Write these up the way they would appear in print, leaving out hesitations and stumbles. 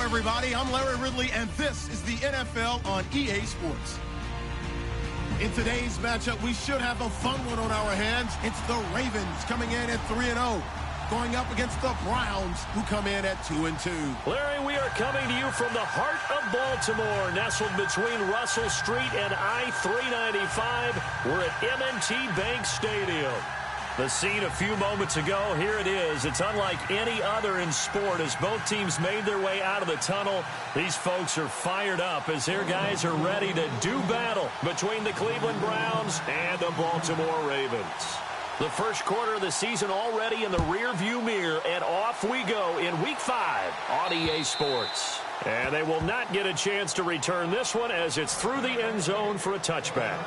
everybody. I'm Larry Ridley, and this is the NFL on EA Sports. In today's matchup, we should have a fun one on our hands. It's the Ravens coming in at 3-0, going up against the Browns, who come in at 2-2. Larry, we are coming to you from the heart of Baltimore, nestled between Russell Street and I-395. We're at M&T Bank Stadium. The scene a few moments ago, here it is. It's unlike any other in sport as both teams made their way out of the tunnel. These folks are fired up as their guys are ready to do battle between the Cleveland Browns and the Baltimore Ravens. The first quarter of the season already in the rearview mirror, and off we go in Week 5 on EA Sports. And they will not get a chance to return this one as it's through the end zone for a touchback.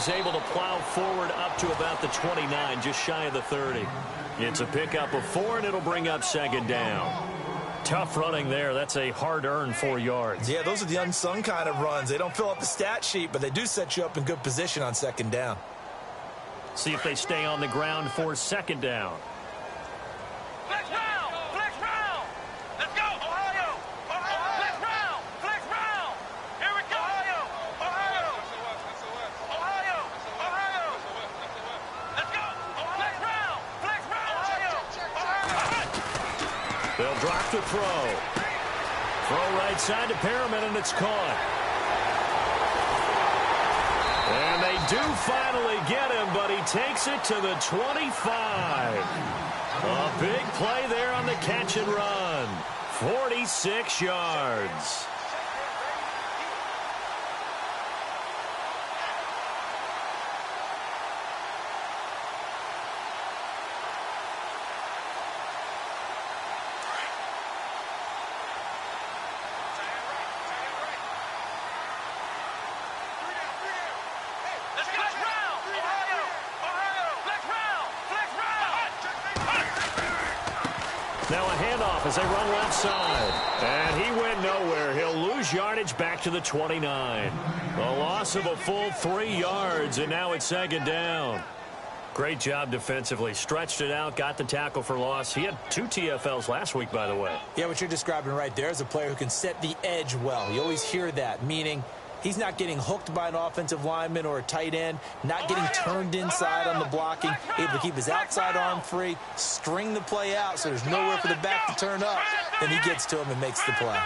Able to plow forward up to about the 29, just shy of the 30. It's a pickup of 4, and it'll bring up second down. Tough running there. That's a hard-earned 4 yards. Yeah, those are the unsung kind of runs. They don't fill up the stat sheet, but they do set you up in good position on second down. See if they stay on the ground for second down. They'll drop the throw. Throw right side to Perriman, and it's caught. And they do finally get him, but he takes it to the 25. A big play there on the catch and run. 46 yards. Now a handoff as they run left side. And he went nowhere. He'll lose yardage back to the 29. A loss of a full 3 yards, and now it's second down. Great job defensively. Stretched it out, got the tackle for loss. He had 2 TFLs last week, by the way. Yeah, what you're describing right there is a player who can set the edge well. You always hear that, meaning he's not getting hooked by an offensive lineman or a tight end, not getting turned inside on the blocking, able to keep his outside arm free, string the play out so there's nowhere for the back to turn up. Then he gets to him and makes the play.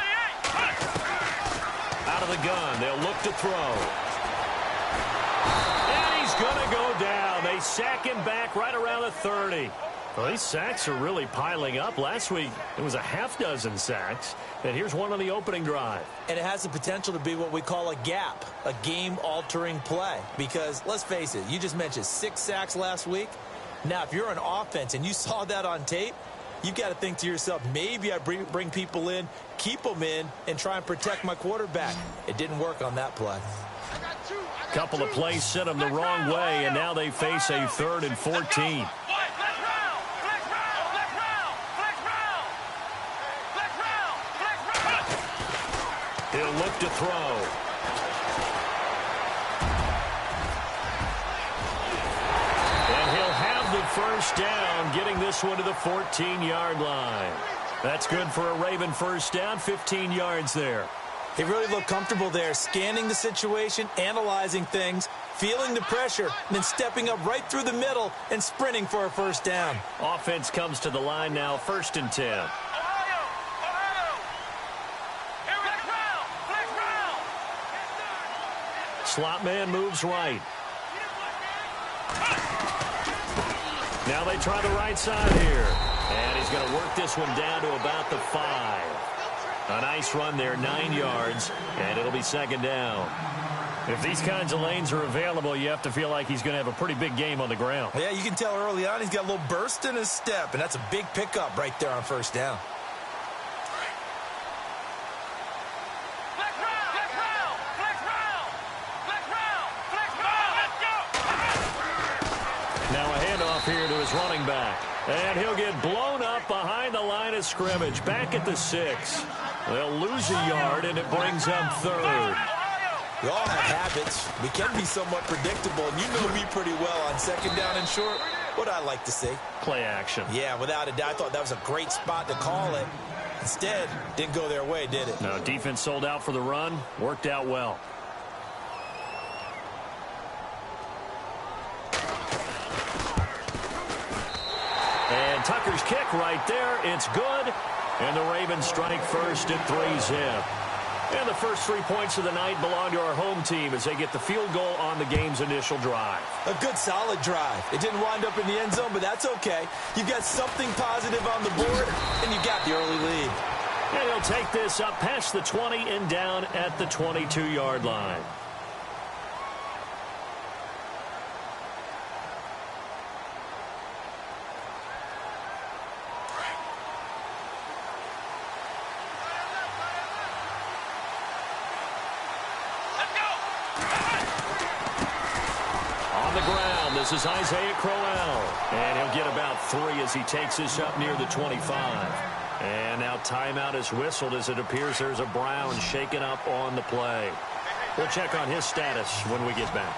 Out of the gun, they'll look to throw. And he's going to go down. They sack him back right around the 30. Well, these sacks are really piling up. Last week, it was a half-dozen sacks. And here's one on the opening drive. And it has the potential to be what we call a gap, a game-altering play. Because, let's face it, you just mentioned 6 sacks last week. Now, if you're an offense and you saw that on tape, you've got to think to yourself, maybe I bring people in, keep them in, and try and protect my quarterback. It didn't work on that play. Couple of plays sent them the wrong way, and now they face a 3rd and 14. He'll look to throw. And he'll have the first down, getting this one to the 14-yard line. That's good for a Raven first down, 15 yards there. They really look comfortable there, scanning the situation, analyzing things, feeling the pressure, and then stepping up right through the middle and sprinting for a first down. Offense comes to the line now, 1st and 10. Slot man moves right. Now they try the right side here. And he's going to work this one down to about the 5. A nice run there, 9 yards, and it'll be second down. If these kinds of lanes are available, you have to feel like he's going to have a pretty big game on the ground. Yeah, you can tell early on he's got a little burst in his step, and that's a big pickup right there on first down. Now a handoff here to his running back. And he'll get blown up behind the line of scrimmage. Back at the 6. They'll lose a yard, and it brings up third. We all have habits. We can be somewhat predictable, and you know me pretty well on second down and short. What I like to see. Play action. Yeah, without a doubt. I thought that was a great spot to call it. Instead, didn't go their way, did it? No, defense sold out for the run. Worked out well. And Tucker's kick right there. It's good. And the Ravens strike first at 3-zip. And the first 3 points of the night belong to our home team as they get the field goal on the game's initial drive. A good, solid drive. It didn't wind up in the end zone, but that's okay. You've got something positive on the board, and you got the early lead. And he'll take this up past the 20 and down at the 22-yard line. This is Isaiah Crowell, and he'll get about 3 as he takes this up near the 25. And now timeout is whistled as it appears there's a Brown shaken up on the play. We'll check on his status when we get back.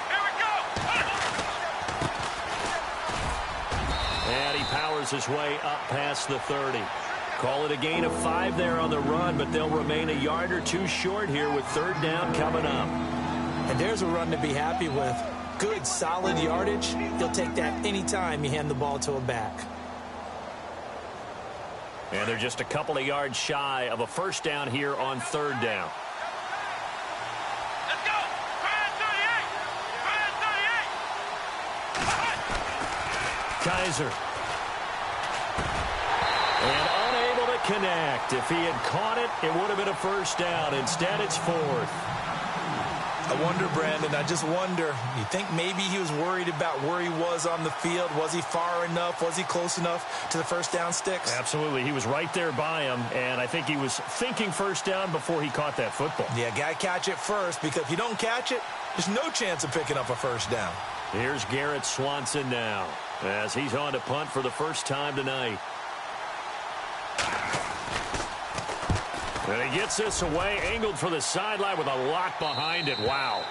Here we go. And he powers his way up past the 30. Call it a gain of 5 there on the run, but they'll remain a yard or 2 short here with third down coming up. And there's a run to be happy with. Good, solid yardage. You'll take that anytime you hand the ball to a back. And they're just a couple of yards shy of a first down here on third down. Let's go. Kaiser. And unable to connect. If he had caught it, it would have been a first down. Instead, it's 4th. I wonder, Brandon, I just wonder. You think maybe he was worried about where he was on the field? Was he far enough? Was he close enough to the first down sticks? Absolutely. He was right there by him, and I think he was thinking first down before he caught that football. Yeah, got to catch it first, because if you don't catch it, there's no chance of picking up a first down. Here's Garrett Swanson now, as he's on to punt for the first time tonight. And he gets this away, angled for the sideline with a lot behind it. Wow.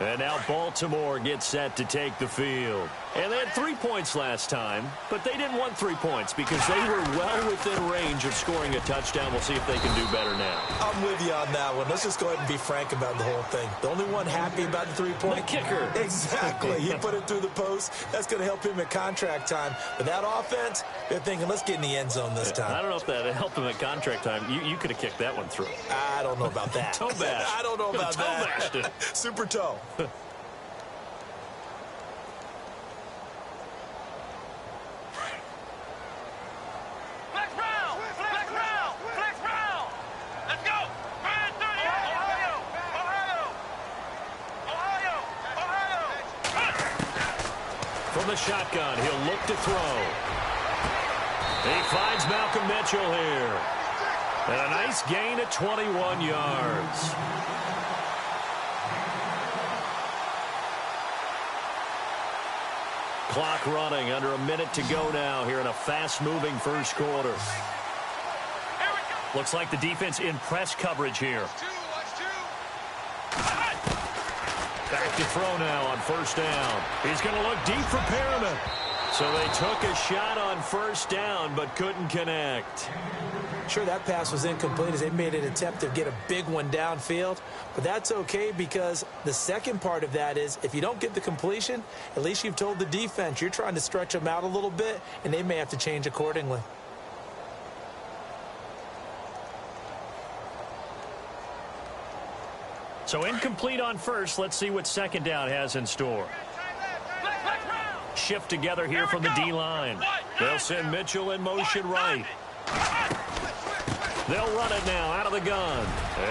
And now Baltimore gets set to take the field. And they had 3 points last time, but they didn't want 3 points because they were well within range of scoring a touchdown. We'll see if they can do better now. I'm with you on that one. Let's just go ahead and be frank about the whole thing. The only one happy about the 3-point. The kicker. Exactly. He put it through the post. That's going to help him at contract time. But that offense, they're thinking, let's get in the end zone this time. I don't know if that helped him at contract time. You could have kicked that one through. I don't know about that. Toe bash. I don't know about that. Toe bashed it. Super toe. From the shotgun, he'll look to throw. He finds Malcolm Mitchell here. And a nice gain of 21 yards. Clock running, under a minute to go now here in a fast-moving first quarter. Looks like the defense in press coverage here. Back to throw now on first down. He's going to look deep for Perriman. So they took a shot on first down but couldn't connect. Sure, that pass was incomplete as they made an attempt to get a big one downfield. But that's okay because the second part of that is if you don't get the completion, at least you've told the defense you're trying to stretch them out a little bit, and they may have to change accordingly. So incomplete on first. Let's see what second down has in store. Shift together here from the D-line. They'll send Mitchell in motion right. They'll run it now out of the gun.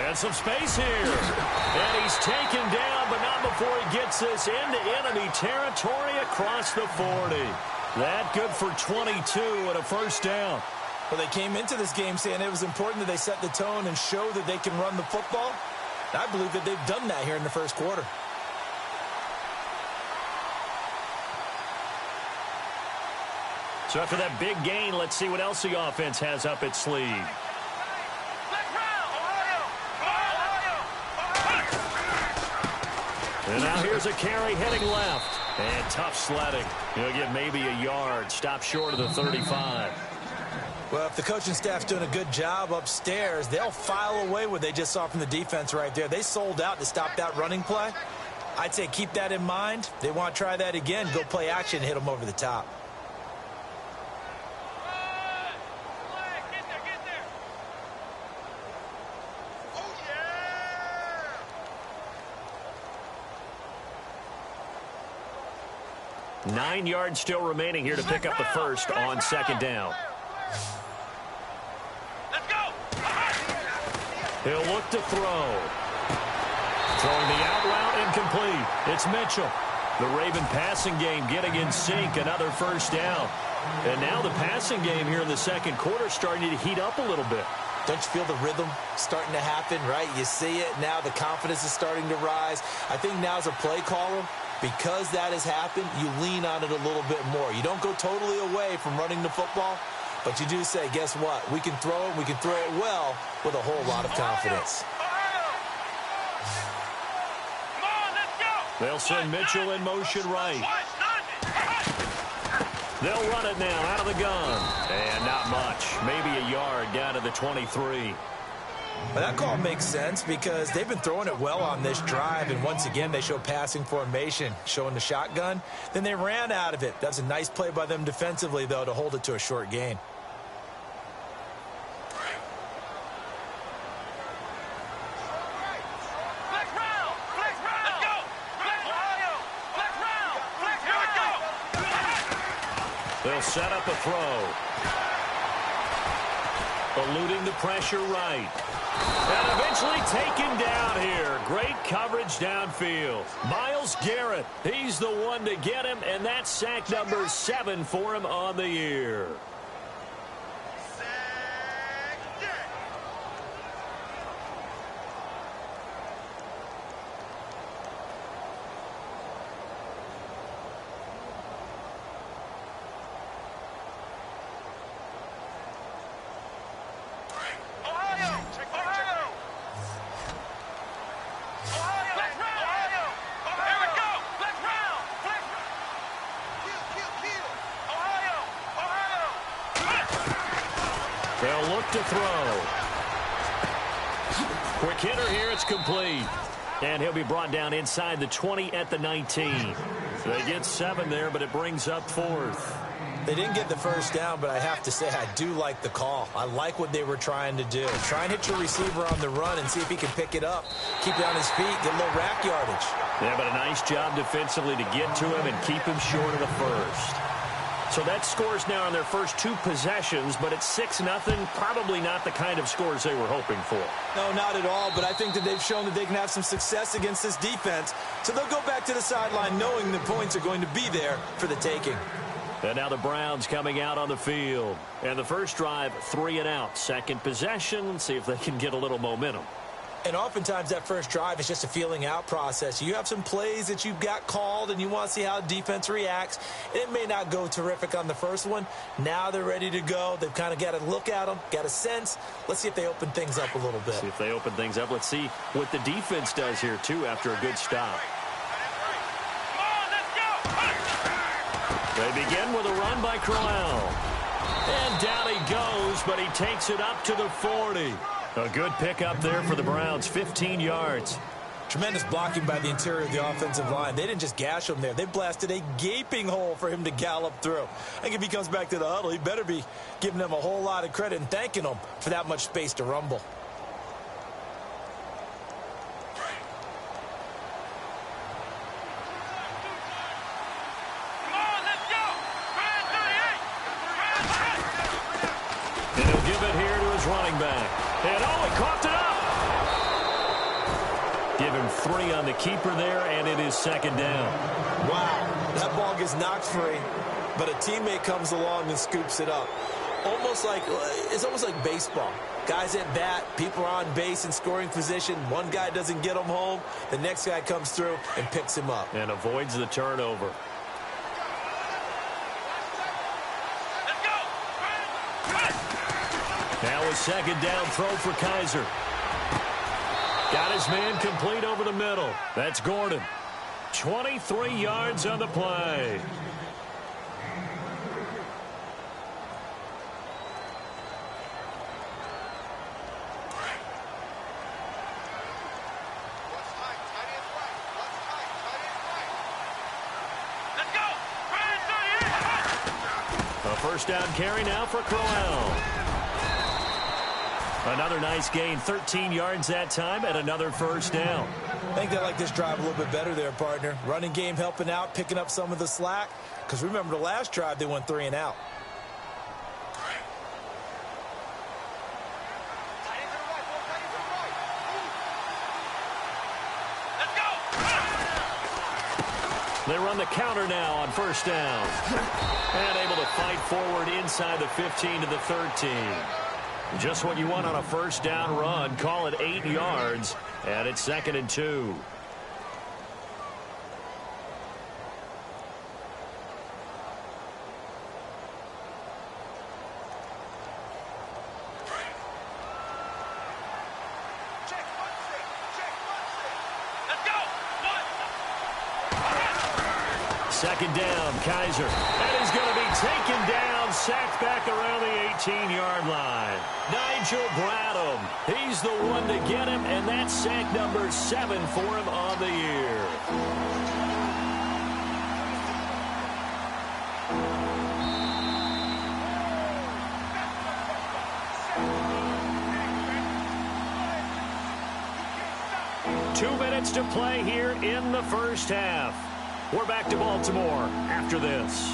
And some space here. And he's taken down, but not before he gets this into enemy territory across the 40. That good for 22 and a first down. Well, they came into this game saying it was important that they set the tone and show that they can run the football. I believe that they've done that here in the first quarter. So after that big gain, let's see what else the offense has up its sleeve. And now here's a carry heading left. And tough sledding. He'll get maybe a yard. Stop short of the 35. Well, if the coaching staff's doing a good job upstairs, they'll file away what they just saw from the defense right there. They sold out to stop that running play. I'd say keep that in mind. They want to try that again. Go play action and hit them over the top. Yeah. 9 yards still remaining here to pick up the first on second down. He'll look to throw. Throwing the out route incomplete. It's Mitchell. The Raven passing game getting in sync. Another first down. And now the passing game here in the second quarter starting to heat up a little bit. Don't you feel the rhythm starting to happen, right? You see it. Now the confidence is starting to rise. I think now as a play caller, because that has happened, you lean on it a little bit more. You don't go totally away from running the football. But you do say, guess what? We can throw it. We can throw it well with a whole lot of confidence. They'll send Mitchell in motion right. They'll run it now out of the gun. And not much. Maybe a yard down to the 23. Well, that call makes sense because they've been throwing it well on this drive, and once again they show passing formation, showing the shotgun. Then they ran out of it. That's a nice play by them defensively, though, to hold it to a short gain. They'll set up a throw. Eluding the pressure right. And eventually taken down here. Great coverage downfield. Myles Garrett, he's the one to get him, and that's sack number 7 for him on the year. They'll look to throw. Quick hitter here. It's complete. And he'll be brought down inside the 20 at the 19. They get 7 there, but it brings up 4th. They didn't get the first down, but I have to say I do like the call. I like what they were trying to do. Try and hit your receiver on the run and see if he can pick it up. Keep it on his feet, get a little rack yardage. Yeah, but a nice job defensively to get to him and keep him short of the first. So that scores now on their first 2 possessions, but it's 6-0. Probably not the kind of scores they were hoping for. No, not at all, but I think that they've shown that they can have some success against this defense. So they'll go back to the sideline knowing the points are going to be there for the taking. And now the Browns coming out on the field. And the first drive, 3 and out. Second possession, see if they can get a little momentum. And oftentimes that first drive is just a feeling out process. You have some plays that you've got called and you want to see how defense reacts. It may not go terrific on the first one. Now they're ready to go. They've kind of got to look at them, got a sense. Let's see if they open things up a little bit. See if they open things up. Let's see what the defense does here, too, after a good stop. They begin with a run by Crowell. And down he goes, but he takes it up to the 40. A good pickup there for the Browns, 15 yards. Tremendous blocking by the interior of the offensive line. They didn't just gash him there. They blasted a gaping hole for him to gallop through. I think if he comes back to the huddle, he better be giving them a whole lot of credit and thanking them for that much space to rumble. his running back. And he coughed it up. Give him 3 on the keeper there, and it is second down. Wow, that ball gets knocked free, but a teammate comes along and scoops it up. It's almost like baseball. Guys at bat, people are on base in scoring position. One guy doesn't get him home. The next guy comes through and picks him up. And avoids the turnover. Now a second down throw for Kaiser. Got his man complete over the middle. That's Gordon. 23 yards on the play. A first down carry now for Crowell. Another nice gain, 13 yards that time, and another first down. I think they like this drive a little bit better there, partner. Running game helping out, picking up some of the slack. Because remember the last drive, they went 3 and out. They run the counter now on first down. And able to fight forward inside the 15 to the 13. Just what you want on a first down run. Call it 8 yards. And it's 2nd and 2. Second down, Kaiser. And he's going to be taken down, sacked back around the 18-yard line. Nigel Bradham, he's the one to get him, and that's sack number 7 for him on the year. Two minutes to play here in the first half. We're back to Baltimore after this.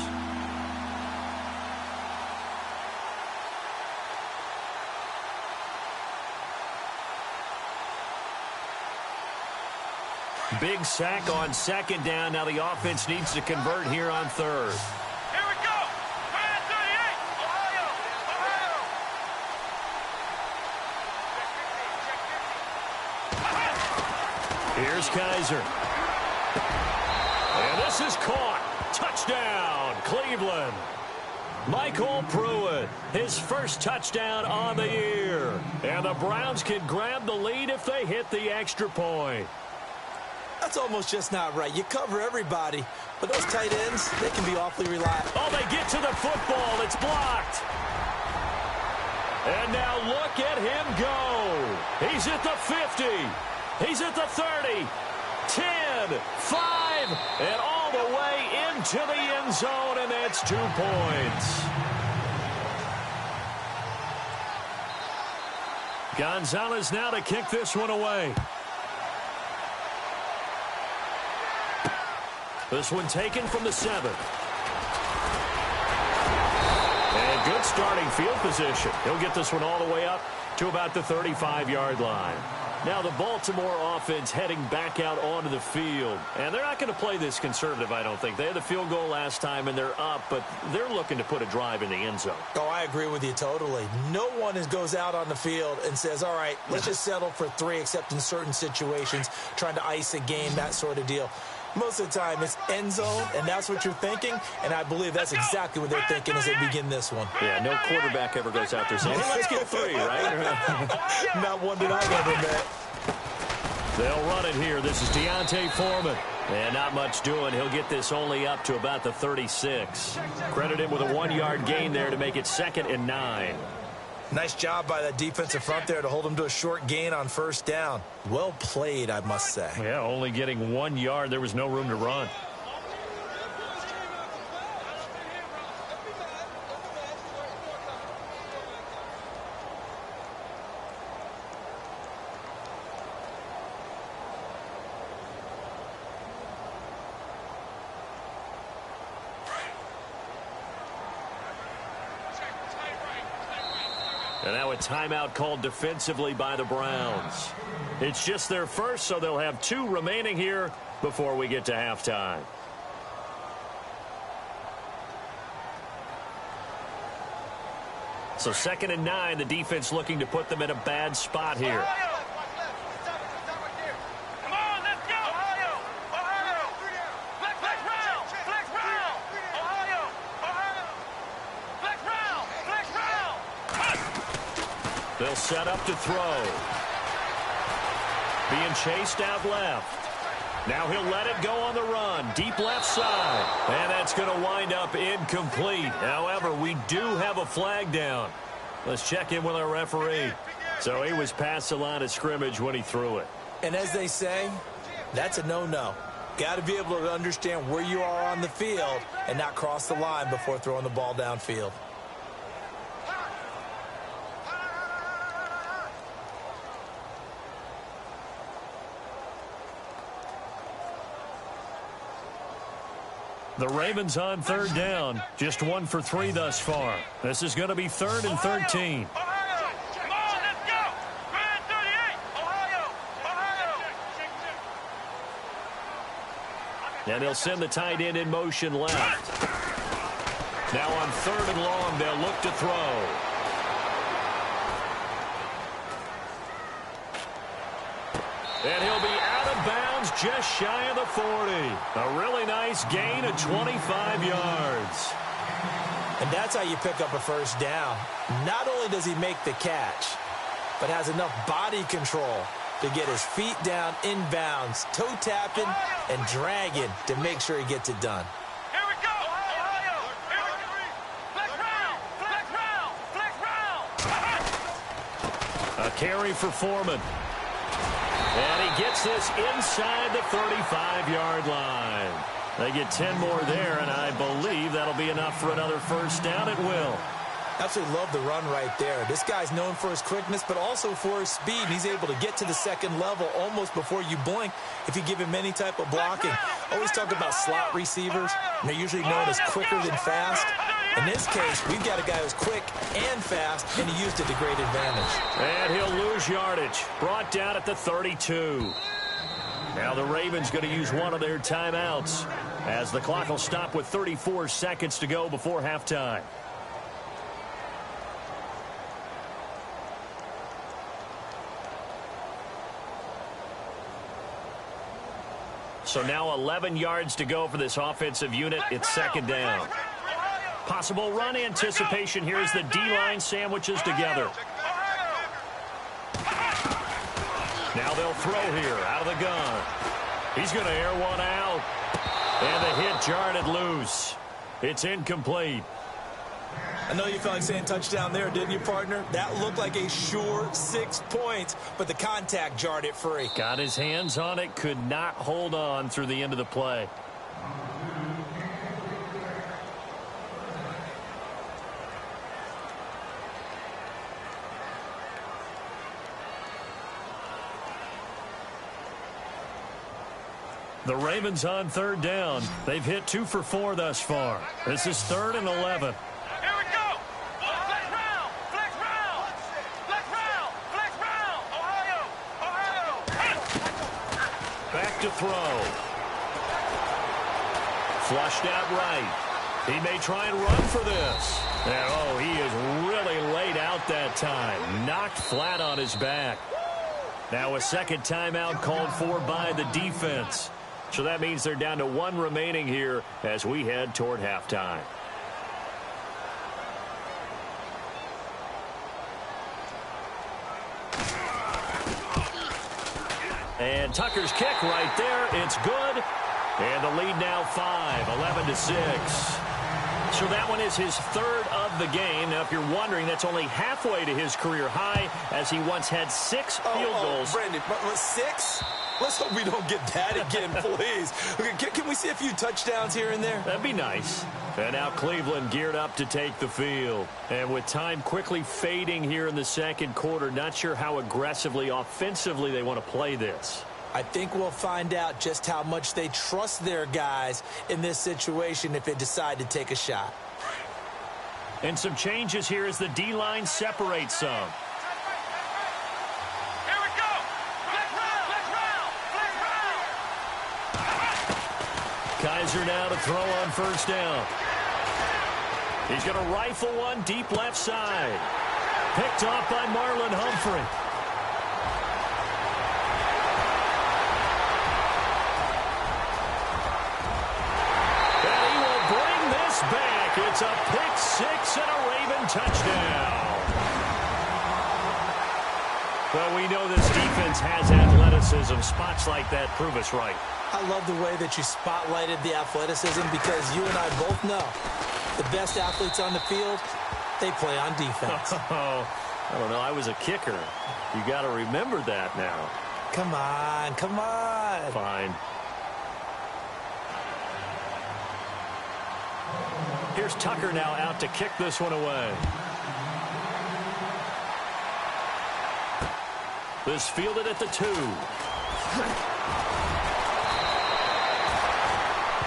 Big sack on second down. Now the offense needs to convert here on third. Here we go. 38. Ohio. Here's Kaiser. And this is caught. Touchdown, Cleveland. Michael Pruitt, his first touchdown on the year. And the Browns can grab the lead if they hit the extra point. That's almost just not right. You cover everybody, but those tight ends, they can be awfully reliable. Oh, they get to the football. It's blocked. And now look at him go. He's at the 50. He's at the 30. 10, 5, and all the way into the end zone, and that's 2 points. Gonzalez now to kick this one away. This one taken from the 7. And good starting field position. He'll get this one all the way up to about the 35-yard line. Now the Baltimore offense heading back out onto the field. And they're not going to play this conservative, I don't think. They had the field goal last time, and they're up, but they're looking to put a drive in the end zone. Oh, I agree with you totally. No one goes out on the field and says, all right, let's just settle for 3, except in certain situations, trying to ice a game, that sort of deal. Most of the time, it's end zone, and that's what you're thinking, and I believe that's exactly what they're thinking as they begin this one. Yeah, no quarterback ever goes out there saying, hey, let's get 3, right? Not one that I've ever met. They'll run it here. This is Deontay Foreman. And not much doing. He'll get this only up to about the 36. Credit him with a 1-yard gain there to make it 2nd and 9. Nice job by that defensive front there to hold him to a short gain on first down. Well played, I must say. Yeah, only getting 1 yard. There was no room to run. And now a timeout called defensively by the Browns. It's just their first, so they'll have 2 remaining here before we get to halftime. So 2nd and 9, the defense looking to put them in a bad spot here. Come on, let's go! Ohio! Ohio! Flex round! Flex round! Ohio! Ohio! Flex round! Flex round! They'll set up to throw. Being chased out left. Now he'll let it go on the run. Deep left side. And that's going to wind up incomplete. However, we do have a flag down. Let's check in with our referee. So he was past the line of scrimmage when he threw it. And as they say, that's a no-no. Got to be able to understand where you are on the field and not cross the line before throwing the ball downfield. The Ravens on 3rd down. Just 1 for 3 thus far. This is going to be 3rd and 13. Ohio! Come on, let's go! 38! Ohio! Ohio! And they'll send the tight end in motion left. Now on 3rd and long, they'll look to throw. And he'll be out of bounds just shy of the 40. A really nice gain of 25 yards. And that's how you pick up a first down. Not only does he make the catch, but has enough body control to get his feet down inbounds, toe tapping and dragging to make sure he gets it done. Here we go! Ohio! Flex round! Flex round! Flex round! A carry for Foreman. And he gets this inside the 35-yard line. They get 10 more there, and I believe that'll be enough for another first down. It will. Absolutely love the run right there. This guy's known for his quickness, but also for his speed. He's able to get to the second level almost before you blink if you give him any type of blocking. Always talk about slot receivers, and they're usually known as quicker than fast. In this case, we've got a guy who's quick and fast, and he used it to great advantage. And he'll lose yardage. Brought down at the 32. Now the Ravens going to use one of their timeouts as the clock will stop with 34 seconds to go before halftime. So now 11 yards to go for this offensive unit. It's 2nd down. Possible run anticipation here as the D-line sandwiches together. Now they'll throw here out of the gun. He's going to air one out. And the hit jarred loose. It's incomplete. I know you felt like saying touchdown there, didn't you, partner? That looked like a sure 6 points, but the contact jarred it free. Got his hands on it, could not hold on through the end of the play. The Ravens on 3rd down. They've hit 2 for 4 thus far. This is 3rd and 11. Here we go! Flex round! Flex round! Flex round! Flex round! Ohio! Ohio! Back to throw. Flushed out right. He may try and run for this. And, oh, he is really laid out that time. Knocked flat on his back. Now a second timeout called for by the defense. So that means they're down to 1 remaining here as we head toward halftime. And Tucker's kick right there. It's good. And the lead now 5, 11-6. So that one is his 3rd of the game. Now, if you're wondering, that's only halfway to his career high as he once had 6 field goals. Brandon, 6? Let's hope we don't get that again, please. Can we see a few touchdowns here and there? That'd be nice. And now Cleveland geared up to take the field. And with time quickly fading here in the second quarter, not sure how aggressively, offensively they want to play this. I think we'll find out just how much they trust their guys in this situation if they decide to take a shot. And some changes here as the D-line separates some. Here we go. Flex round, flex round, flex round. Kaiser now to throw on first down. He's going to rifle one deep left side. Picked off by Marlon Humphrey. And he will bring this back. It's a pick six and a Raven touchdown. Well, we know this defense has athleticism. Spots like that prove us right. I love the way that you spotlighted the athleticism because you and I both know the best athletes on the field, they play on defense. Oh, I don't know. I was a kicker. You got to remember that now. Come on, come on. Fine. Here's Tucker now out to kick this one away. This fielded at the 2.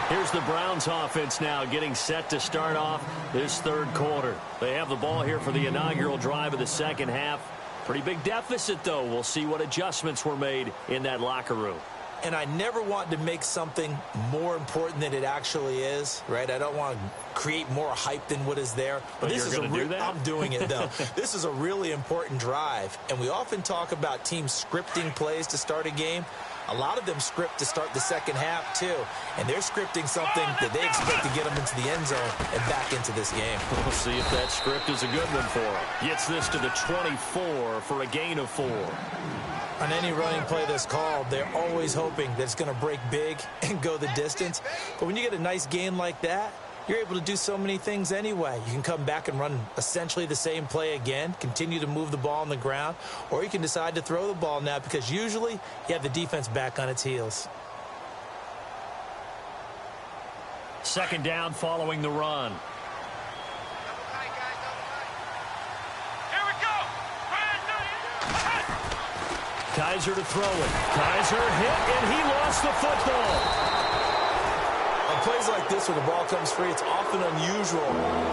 Here's the Browns offense now getting set to start off this third quarter. They have the ball here for the inaugural drive of the second half. Pretty big deficit, though. We'll see what adjustments were made in that locker room. And I never want to make something more important than it actually is, right? I don't want to create more hype than what is there. But this is going to do that? I'm doing it, though. This is a really important drive. And we often talk about teams scripting plays to start a game. A lot of them script to start the second half, too. And they're scripting something that they expect to get them into the end zone and back into this game. We'll see if that script is a good one for them. Gets this to the 24 for a gain of 4. On any running play that's called, they're always hoping that it's going to break big and go the distance. But when you get a nice gain like that, you're able to do so many things anyway. You can come back and run essentially the same play again, continue to move the ball on the ground, or you can decide to throw the ball now because usually you have the defense back on its heels. Second down following the run. Here we go. Kaiser to throw it. Kaiser hit, and he lost the football. On plays like this where the ball comes free, it's often unusual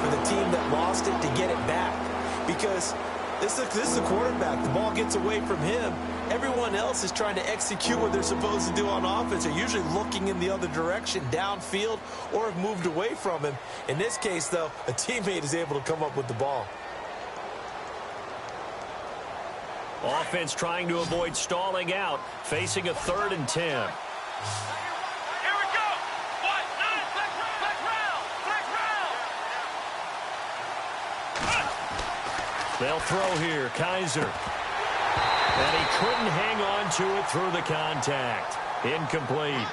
for the team that lost it to get it back because this is the quarterback. The ball gets away from him. Everyone else is trying to execute what they're supposed to do on offense. They're usually looking in the other direction, downfield, or have moved away from him. In this case, though, a teammate is able to come up with the ball. Offense trying to avoid stalling out, facing a 3rd and 10. They'll throw here, Kaiser. And he couldn't hang on to it through the contact. Incomplete.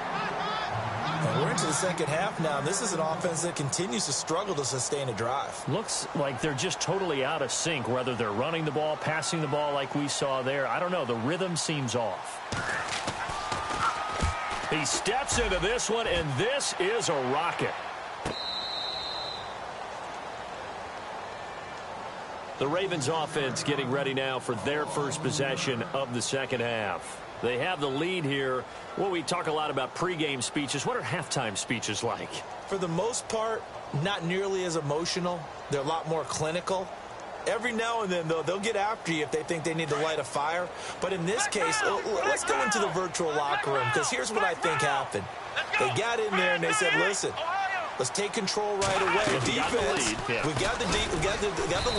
And we're into the second half now. This is an offense that continues to struggle to sustain a drive. Looks like they're just totally out of sync, whether they're running the ball, passing the ball like we saw there. I don't know. The rhythm seems off. He steps into this one, and this is a rocket. The Ravens offense getting ready now for their first possession of the second half. They have the lead here. Well, we talk a lot about pregame speeches. What are halftime speeches like? For the most part, not nearly as emotional. They're a lot more clinical. Every now and then, though, they'll get after you if they think they need to light a fire. But in this case, let's go into the virtual locker room because here's what I think happened. They got in there and they said, listen, let's take control right away. Defense, we got the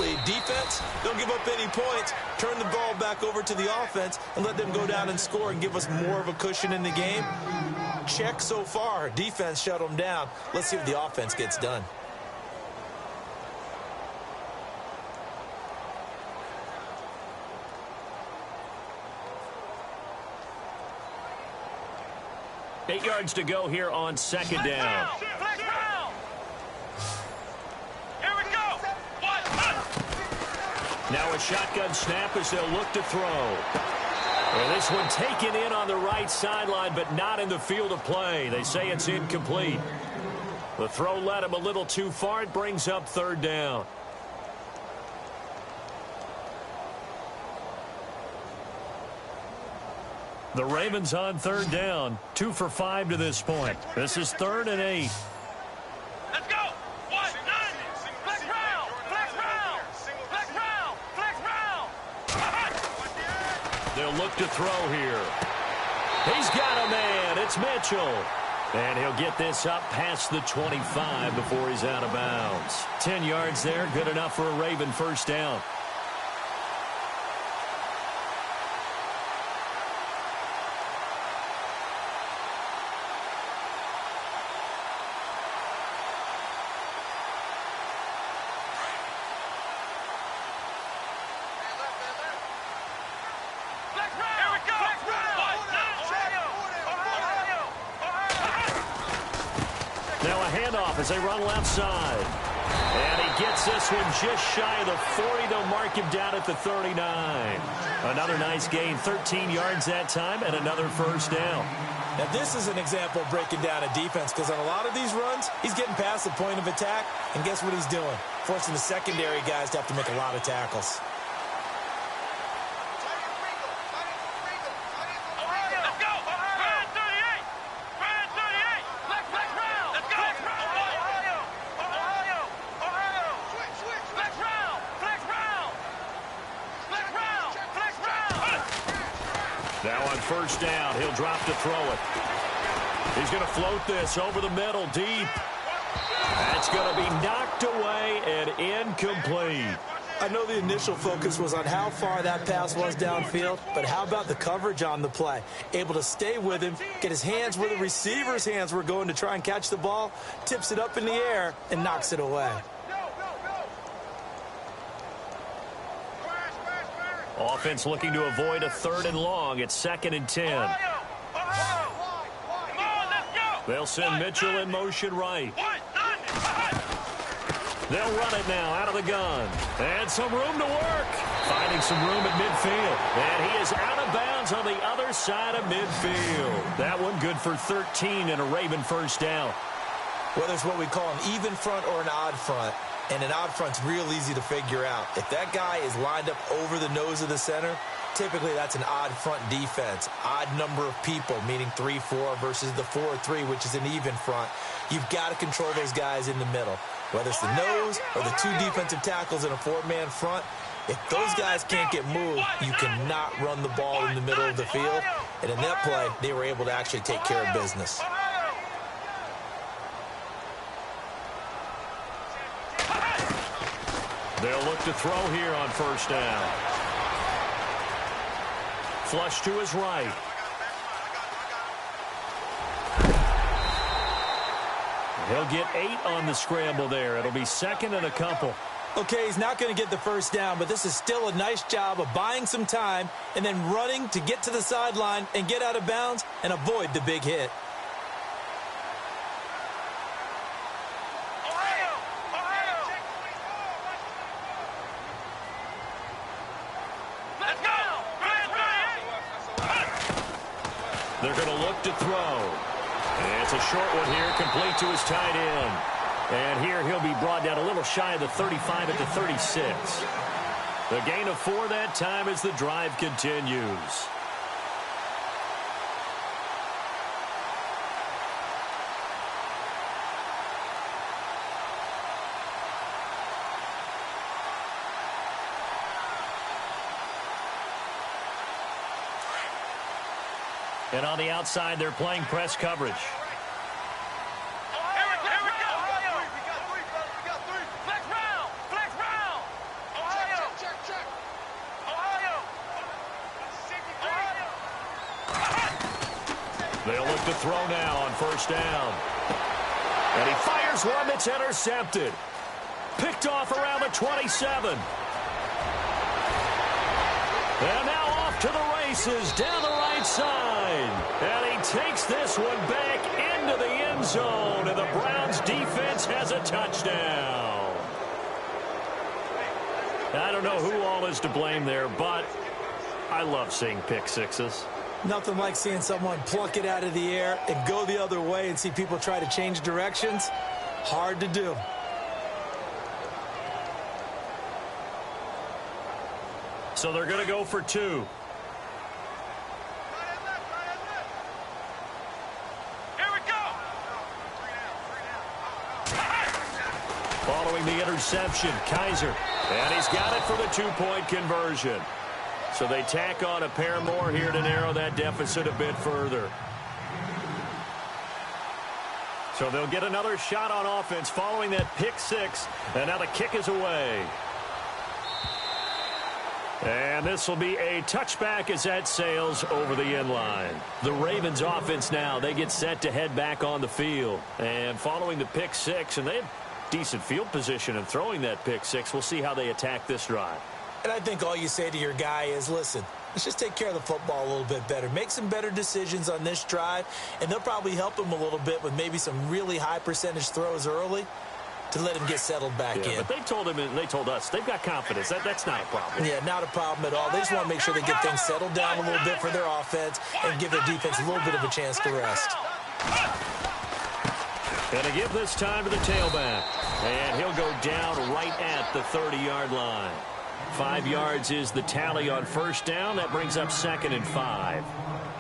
lead. Defense, don't give up any points. Turn the ball back over to the offense and let them go down and score and give us more of a cushion in the game. Check so far. Defense shut them down. Let's see if the offense gets done. Eight yards to go here on second down. Now a shotgun snap as they'll look to throw. Well, this one taken in on the right sideline, but not in the field of play. They say it's incomplete. The throw led him a little too far. It brings up 3rd down. The Ravens on 3rd down. 2 for 5 to this point. This is 3rd and 8. Let's go. 1, 9, flex round, flex They'll look to throw here. He's got a man. It's Mitchell. And he'll get this up past the 25 before he's out of bounds. 10 yards there, good enough for a Raven first down. As they run left side. And he gets this one just shy of the 40. They'll mark him down at the 39. Another nice gain, 13 yards that time, and another first down. Now, this is an example of breaking down a defense, because on a lot of these runs, he's getting past the point of attack, and guess what he's doing? Forcing the secondary guys to have to make a lot of tackles. Now on first down, he'll drop to throw it. He's going to float this over the middle, deep. That's going to be knocked away and incomplete. I know the initial focus was on how far that pass was downfield, but how about the coverage on the play? Able to stay with him, get his hands where the receiver's hands were going to try and catch the ball, tips it up in the air, and knocks it away. Offense looking to avoid a 3rd and long. It's 2nd and 10. They'll send Mitchell in motion right. They'll run it now out of the gun. And some room to work. Finding some room at midfield. And he is out of bounds on the other side of midfield. That one good for 13 and a Raven first down. Whether it's what we call an even front or an odd front, and an odd front's real easy to figure out. If that guy is lined up over the nose of the center, typically that's an odd front defense. Odd number of people, meaning 3-4 versus the 4-3, which is an even front. You've got to control those guys in the middle. Whether it's the nose or the 2 defensive tackles in a 4-man front, if those guys can't get moved, you cannot run the ball in the middle of the field. And in that play, they were able to actually take care of business. They'll look to throw here on first down. Flush to his right. He'll get 8 on the scramble there. It'll be 2nd and a couple. Okay, he's not going to get the first down, but this is still a nice job of buying some time and then running to get to the sideline and get out of bounds and avoid the big hit. They're going to look to throw. And it's a short one here, complete to his tight end. And here he'll be brought down a little shy of the 35 at the 36. The gain of 4 that time as the drive continues. And on the outside, they're playing press coverage. They'll look to throw now on first down. And he fires one that's intercepted. Picked off around the 27. And now off to the races down the right side. And he takes this one back into the end zone. And the Browns defense has a touchdown. I don't know who all is to blame there, but I love seeing pick sixes. Nothing like seeing someone pluck it out of the air and go the other way and see people try to change directions. Hard to do. So they're going to go for 2. Following the interception, Kaiser. And he's got it for the 2-point conversion. So they tack on a pair more here to narrow that deficit a bit further. So they'll get another shot on offense following that pick six. And now the kick is away. And this will be a touchback as that sails over the end line. The Ravens offense now, they get set to head back on the field. And following the pick six, and they have decent field position in throwing that pick six. We'll see how they attack this drive. And I think all you say to your guy is, listen, let's just take care of the football a little bit better. Make some better decisions on this drive, and they'll probably help him a little bit with maybe some really high percentage throws early to let him get settled back in. But they told him and they told us they've got confidence. That's not a problem. Yeah, not a problem at all. They just want to make sure they get things settled down a little bit for their offense and give their defense a little bit of a chance to rest. Going to give this time to the tailback. And he'll go down right at the 30-yard line. 5 yards is the tally on first down. That brings up 2nd and 5.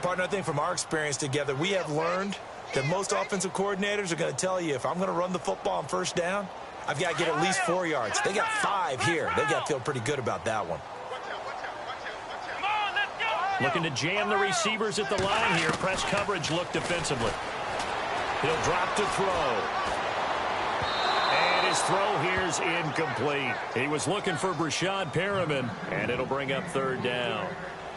Partner, I think from our experience together, we have learned that most offensive coordinators are going to tell you, if I'm going to run the football on first down, I've got to get at least 4 yards. They got 5 here. They've got to feel pretty good about that one. Looking to jam the receivers at the line here. Press coverage look defensively. He'll drop to throw. And his throw here's incomplete. He was looking for Brashad Perriman, and it'll bring up 3rd down.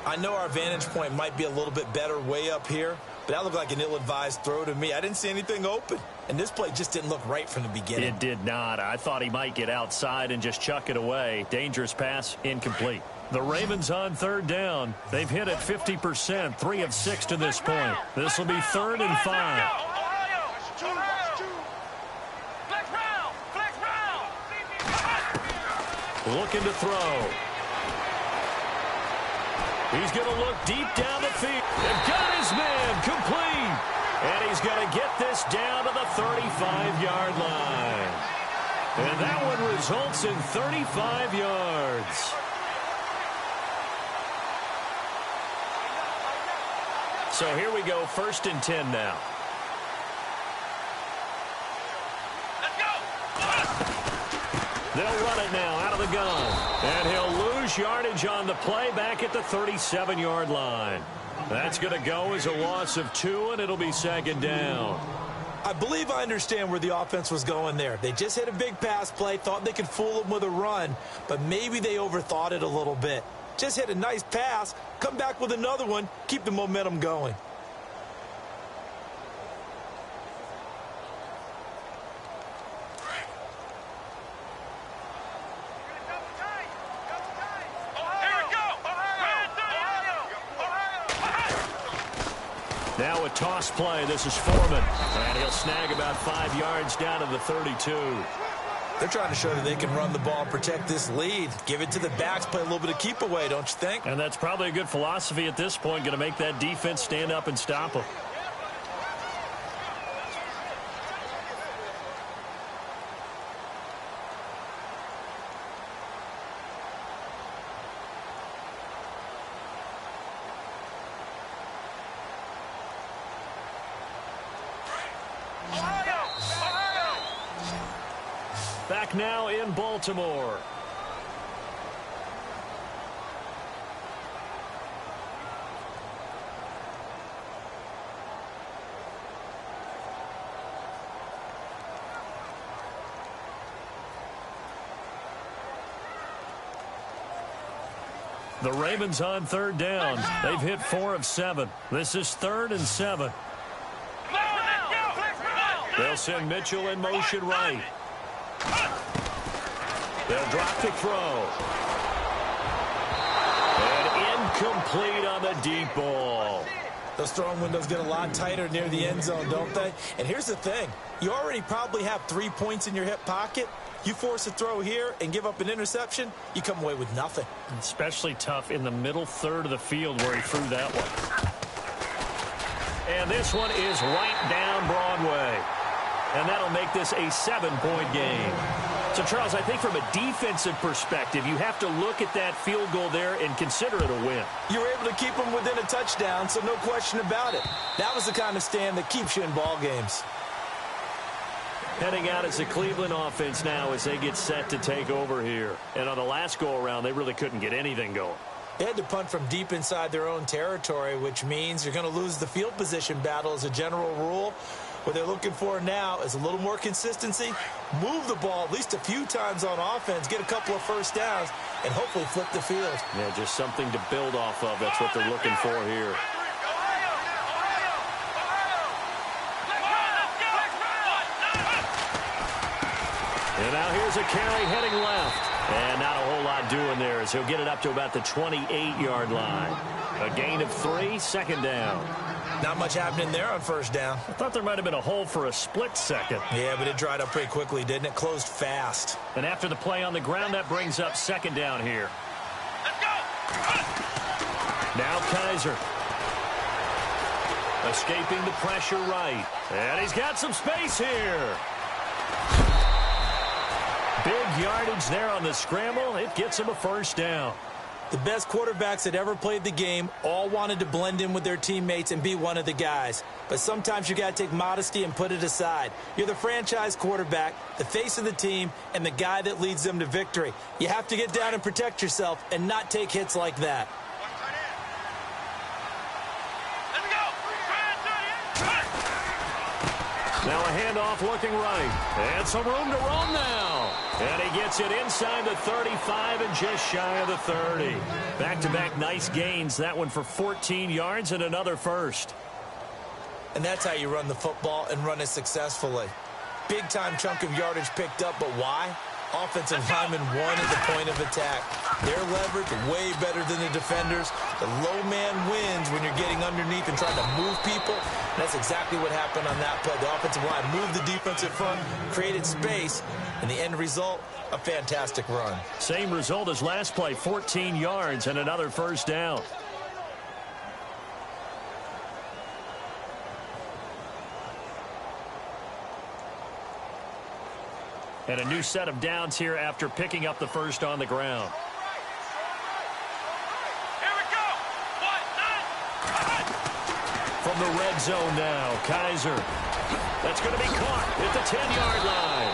I know our vantage point might be a little bit better way up here, but that looked like an ill-advised throw to me. I didn't see anything open, and this play just didn't look right from the beginning. It did not. I thought he might get outside and just chuck it away. Dangerous pass, incomplete. The Ravens on 3rd down. They've hit it 50%, 3 of 6 to this point. This will be 3rd and 5. Looking to throw. He's going to look deep down the field. They've got his man complete. And he's going to get this down to the 35-yard line. And that one results in 35 yards. So here we go, 1st and 10 now. They'll run it now out of the gun. And he'll lose yardage on the play back at the 37-yard line. That's going to go as a loss of 2, and it'll be 2nd down. I believe I understand where the offense was going there. They just hit a big pass play, thought they could fool them with a run, but maybe they overthought it a little bit. Just hit a nice pass, come back with another one, keep the momentum going. Now a toss play. This is Foreman. And he'll snag about 5 yards down to the 32. They're trying to show that they can run the ball and protect this lead. Give it to the backs, play a little bit of keep away, don't you think? And that's probably a good philosophy at this point. Going to make that defense stand up and stop them. Back now in Baltimore. The Ravens on 3rd down. They've hit 4 of 7. This is 3rd and 7. They'll send Mitchell in motion right. They'll drop to throw. And incomplete on the deep ball. Those throwing windows get a lot tighter near the end zone, don't they? And here's the thing. You already probably have 3 points in your hip pocket. You force a throw here and give up an interception, you come away with nothing. Especially tough in the middle third of the field where he threw that one. And this one is right down Broadway. And that'll make this a 7-point game. So, Charles, I think from a defensive perspective, you have to look at that field goal there and consider it a win. You were able to keep them within a touchdown, so no question about it. That was the kind of stand that keeps you in ball games. Heading out as the Cleveland offense now as they get set to take over here. And on the last go-around, they really couldn't get anything going. They had to punt from deep inside their own territory, which means you're going to lose the field position battle as a general rule. What they're looking for now is a little more consistency, move the ball at least a few times on offense, get a couple of first downs, and hopefully flip the field. Yeah, just something to build off of. That's what they're looking for here. And now here's a carry heading left. And not a whole lot doing there as he'll get it up to about the 28-yard line. A gain of 3, second down. Not much happening there on first down. I thought there might have been a hole for a split second. Yeah, but it dried up pretty quickly, didn't it? Closed fast. And after the play on the ground, that brings up second down here. Let's go. Now Kaiser. Escaping the pressure right. And he's got some space here. Big yardage there on the scramble. It gets him a first down. The best quarterbacks that ever played the game all wanted to blend in with their teammates and be one of the guys. But sometimes you got to take modesty and put it aside. You're the franchise quarterback, the face of the team, and the guy that leads them to victory. You have to get down and protect yourself and not take hits like that. Now a handoff looking right. And some room to roam now. And he gets it inside the 35 and just shy of the 30. Back-to-back nice gains. That one for 14 yards and another first. And that's how you run the football and run it successfully. Big-time chunk of yardage picked up, but why? Offensive lineman won at the point of attack. Their leverage way better than the defenders. The low man wins when you're getting underneath and trying to move people. And that's exactly what happened on that play. The offensive line moved the defensive front, created space, and the end result, a fantastic run. Same result as last play, 14 yards and another first down. And a new set of downs here after picking up the first on the ground. Here we go. From the red zone now, Kaiser. That's going to be caught at the 10-yard line.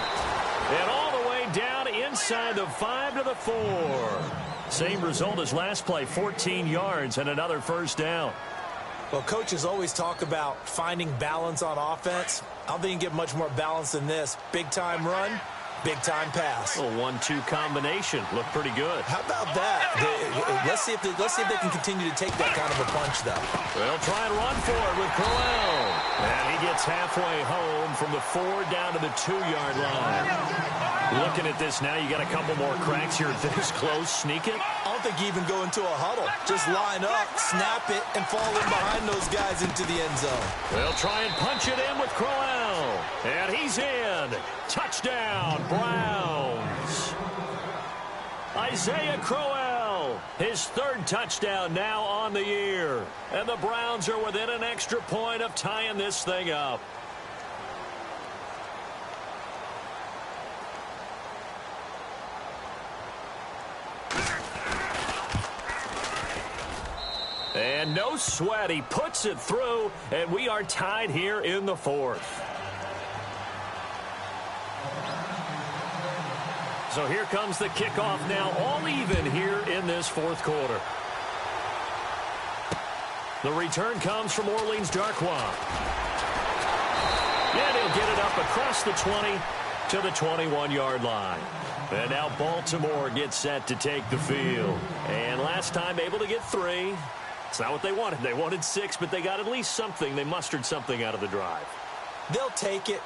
And all the way down inside the 5 to the 4. Same result as last play, 14 yards and another first down. Well, coaches always talk about finding balance on offense. I don't think you can get much more balance than this. Big-time run, big-time pass. A 1-2 combination. Looked pretty good. How about that? Let's see if they can continue to take that kind of a punch, though. They'll try and run for it with Crowell. And he gets halfway home from the 4 down to the 2-yard line. Looking at this now, you got a couple more cracks here this close. Sneak it. I don't think you even go into a huddle. Just line up, snap it, and fall in behind those guys into the end zone. They'll try and punch it in with Crowell. And he's in. Touchdown, Browns. Isaiah Crowell, his 3rd touchdown now on the year. And the Browns are within an extra point of tying this thing up. And no sweat, he puts it through, and we are tied here in the 4th. So here comes the kickoff now, all even here in this 4th quarter. The return comes from Orleans Darkwa. And he'll get it up across the 20 to the 21-yard line. And now Baltimore gets set to take the field. And last time able to get 3. It's not what they wanted. They wanted 6, but they got at least something. They mustered something out of the drive. They'll take it.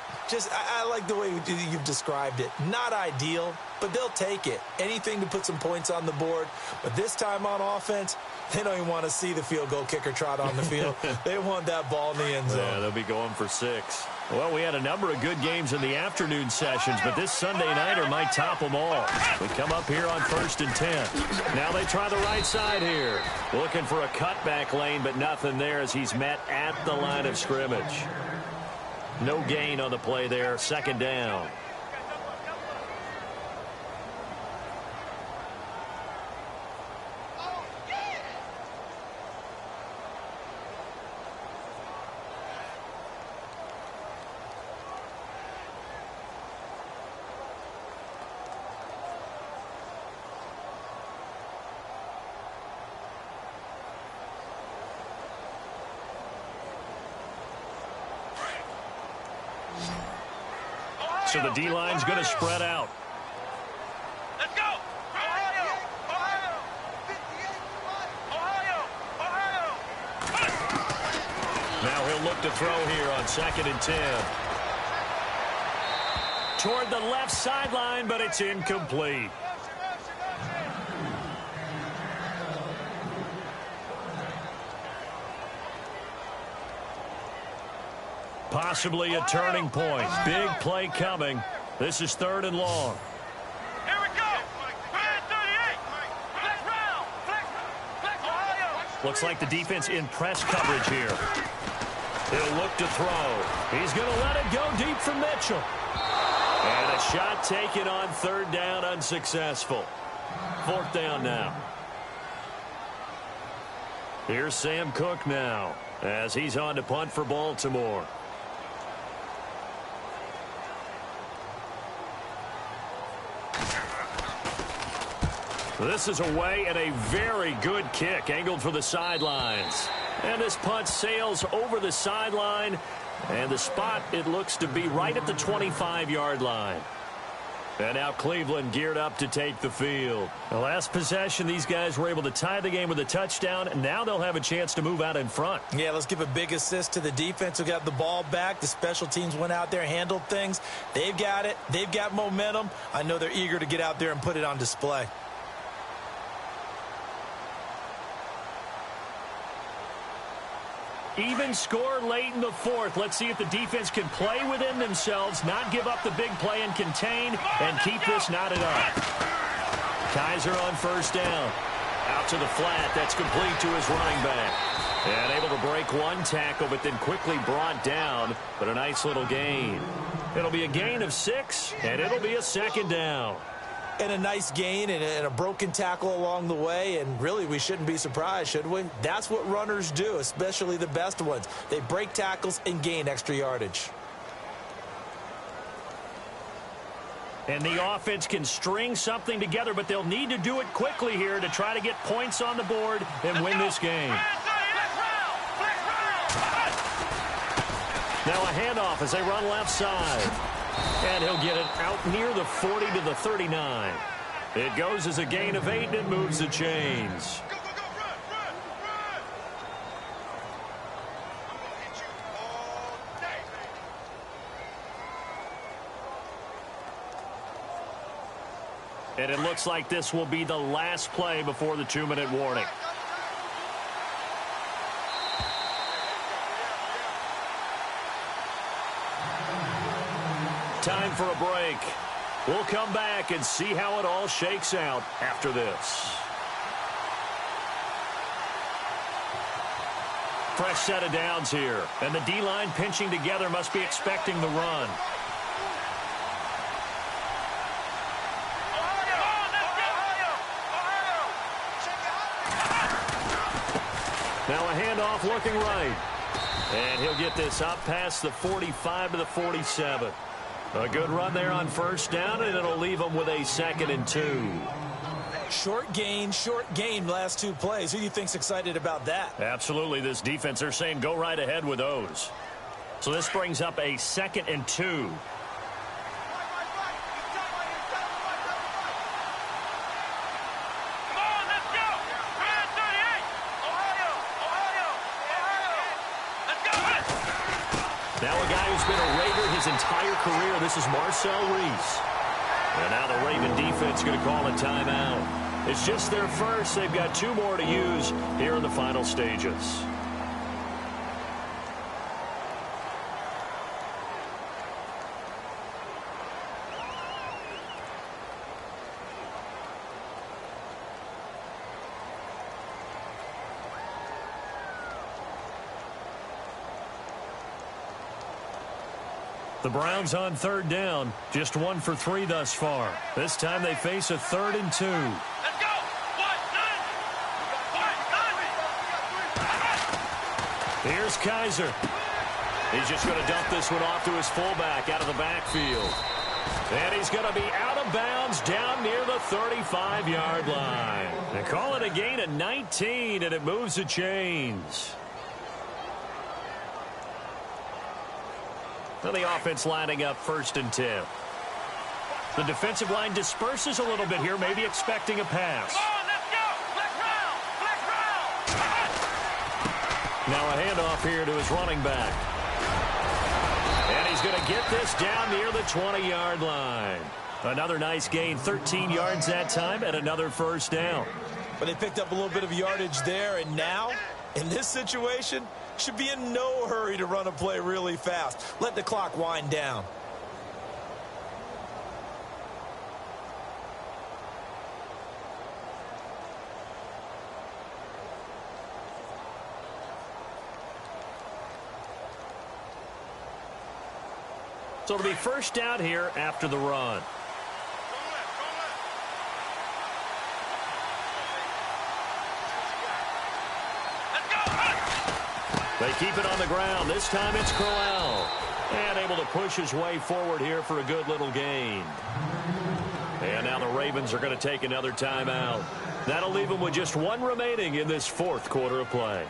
I like the way you've described it. Not ideal, but they'll take it. Anything to put some points on the board. But this time on offense, they don't even want to see the field goal kicker trot on the field. They want that ball in the end zone. Yeah, they'll be going for 6. Well, we had a number of good games in the afternoon sessions, but this Sunday nighter might top them all. We come up here on 1st and 10. Now they try the right side here. Looking for a cutback lane, but nothing there as he's met at the line of scrimmage. No gain on the play there. 2nd down. So the D-line's going to spread out. Let's go. Ohio. Ohio. Ohio. Ohio. Now he'll look to throw here on 2nd and 10. Toward the left sideline, but it's incomplete. Possibly a turning point. Big play coming. This is 3rd and long. Here we go. 38. Flex round. Flex Ohio. Looks like the defense in press coverage here. He'll look to throw. He's going to let it go deep from Mitchell. And a shot taken on 3rd down, unsuccessful. 4th down now. Here's Sam Cook now as he's on to punt for Baltimore. This is away and a very good kick angled for the sidelines. And this punt sails over the sideline. And the spot, it looks to be right at the 25-yard line. And now Cleveland geared up to take the field. The last possession, these guys were able to tie the game with a touchdown. And now they'll have a chance to move out in front. Yeah, let's give a big assist to the defense who got the ball back. The special teams went out there, handled things. They've got it. They've got momentum. I know they're eager to get out there and put it on display. Even score late in the 4th. Let's see if the defense can play within themselves, not give up the big play and contain, and keep this knotted up. Kaiser on 1st down. Out to the flat. That's complete to his running back. And able to break one tackle, but then quickly brought down. But a nice little gain. It'll be a gain of 6, and it'll be a 2nd down. And a nice gain and a broken tackle along the way. And really, we shouldn't be surprised, should we? That's what runners do, especially the best ones. They break tackles and gain extra yardage. And the offense can string something together, but they'll need to do it quickly here to try to get points on the board and win this game. Now a handoff as they run left side. And he'll get it out near the 40 to the 39. It goes as a gain of 8, and it moves the chains. Go, go, go, run, run, run. I'm going to hit you all day, baby. And it looks like this will be the last play before the 2-minute warning. Time for a break. We'll come back and see how it all shakes out after this. Fresh set of downs here. And the D-line pinching together must be expecting the run. Now a handoff looking right. And he'll get this up past the 45 to the 47. A good run there on 1st down, and it'll leave them with a 2nd and 2. Short gain last 2 plays. Who do you think's excited about that? Absolutely. This defense, they're saying go right ahead with those. So this brings up a 2nd and 2. Now a guy who's been a Raider his entire career. This is Marcel Reese. And now the Raven defense going to call a timeout. It's just their first. They've got 2 more to use here in the final stages. The Browns on 3rd down, just 1 for 3 thus far. This time they face a 3rd and 2. Let's go. 1, 9. Here's Kaiser. He's just going to dump this one off to his fullback out of the backfield. And he's going to be out of bounds down near the 35-yard line. They call it a gain of 19, and it moves the chains. Well, the offense lining up 1st and 10. The defensive line disperses a little bit here, maybe expecting a pass. Come on, let's go. Flex round. Now a handoff here to his running back. And he's going to get this down near the 20-yard line. Another nice gain, 13 yards that time, and another 1st down. But they picked up a little bit of yardage there, and now, in this situation, should be in no hurry to run a play really fast. Let the clock wind down. So it'll be 1st down here after the run. They keep it on the ground. This time it's Crowell. And able to push his way forward here for a good little gain. And now the Ravens are going to take another timeout. That'll leave them with just 1 remaining in this 4th quarter of play.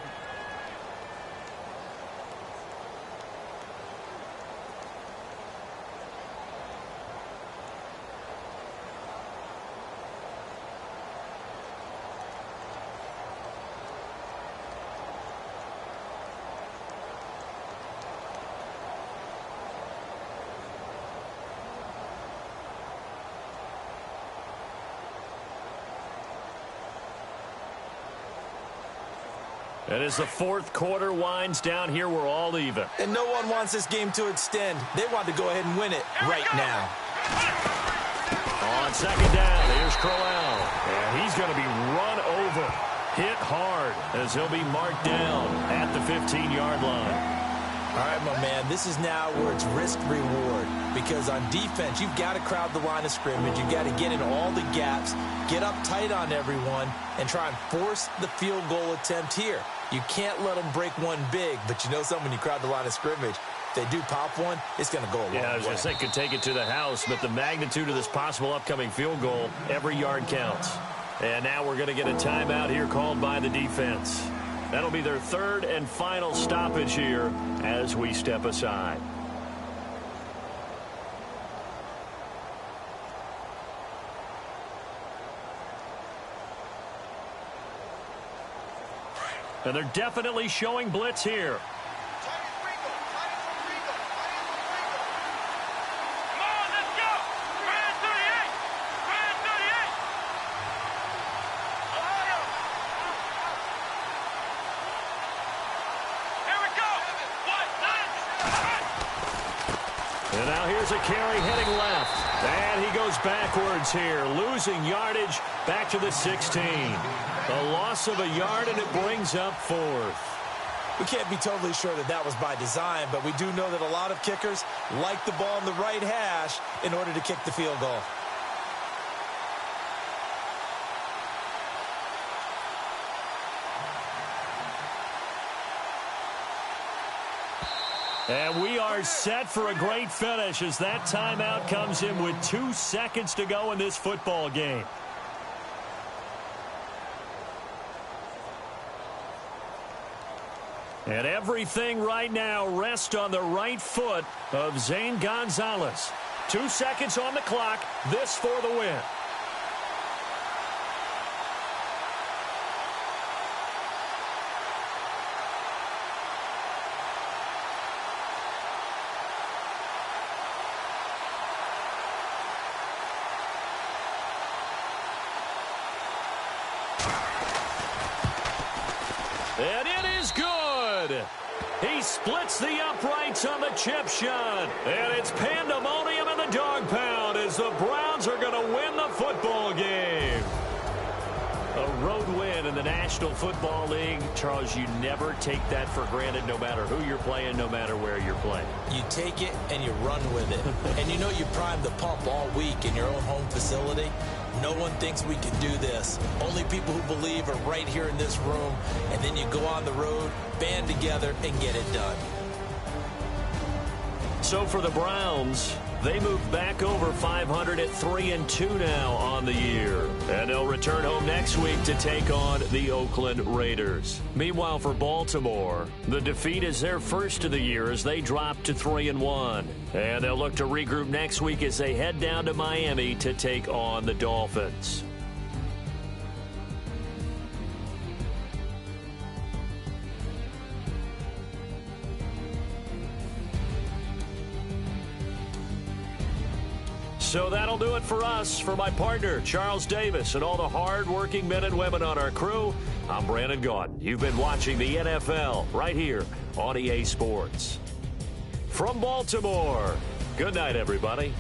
And as the 4th quarter winds down here, we're all even. And no one wants this game to extend. They want to go ahead and win it right now. On 2nd down, here's Crowell. And he's going to be run over, hit hard, as he'll be marked down at the 15-yard line. All right, my man, this is now where it's risk-reward. Because on defense, you've got to crowd the line of scrimmage. You've got to get in all the gaps, get up tight on everyone, and try and force the field goal attempt here. You can't let them break one big, but you know something, when you crowd the line of scrimmage, if they do pop one, it's going to go a long way. Yeah, I was going to say, could take it to the house, but the magnitude of this possible upcoming field goal, every yard counts. And now we're going to get a timeout here called by the defense. That'll be their 3rd and final stoppage here as we step aside. And they're definitely showing blitz here. And now here's a carry heading left. And he goes backwards here, losing yardage back to the 16. A loss of a yard, and it brings up 4th. We can't be totally sure that that was by design, but we do know that a lot of kickers like the ball in the right hash in order to kick the field goal. And we are set for a great finish as that timeout comes in with 2 seconds to go in this football game. And everything right now rests on the right foot of Zane Gonzalez. 2 seconds on the clock. This for the win. And it is good. He splits the uprights on the chip shot. And it's pandemonium in the dog pound as the Browns are going to win the football game. A road win in the National Football League. Charles, you never take that for granted no matter who you're playing, no matter where you're playing. You take it and you run with it. And you know you primed the pump all week in your own home facility. No one thinks we can do this. Only people who believe are right here in this room. And then you go on the road, band together, and get it done. So for the Browns, they move back over 500 at 3-2 now on the year. And they'll return home next week to take on the Oakland Raiders. Meanwhile, for Baltimore, the defeat is their first of the year as they drop to 3-1. And they'll look to regroup next week as they head down to Miami to take on the Dolphins. So that'll do it for us. For my partner, Charles Davis, and all the hard-working men and women on our crew, I'm Brandon Gaudin. You've been watching the NFL right here on EA Sports. From Baltimore, good night, everybody.